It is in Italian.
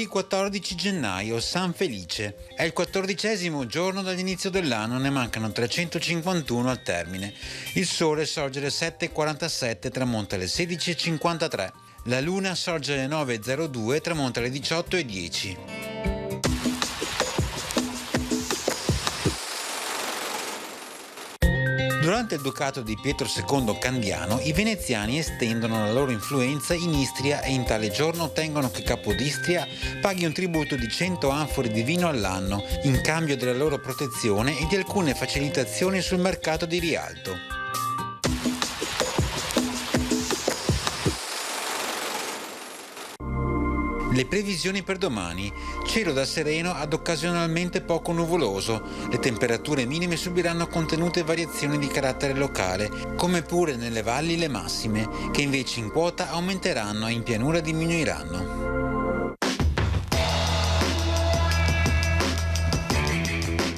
14 gennaio, San Felice. È il 14° giorno dall'inizio dell'anno, ne mancano 351 al termine. Il sole sorge alle 7:47, tramonta alle 16:53. La luna sorge alle 9:02, tramonta alle 18:10. Durante il ducato di Pietro II Candiano, i veneziani estendono la loro influenza in Istria e in tale giorno ottengono che Capodistria paghi un tributo di 100 anfore di vino all'anno in cambio della loro protezione e di alcune facilitazioni sul mercato di Rialto. Le previsioni per domani: cielo da sereno ad occasionalmente poco nuvoloso. Le temperature minime subiranno contenute variazioni di carattere locale, come pure nelle valli le massime, che invece in quota aumenteranno e in pianura diminuiranno.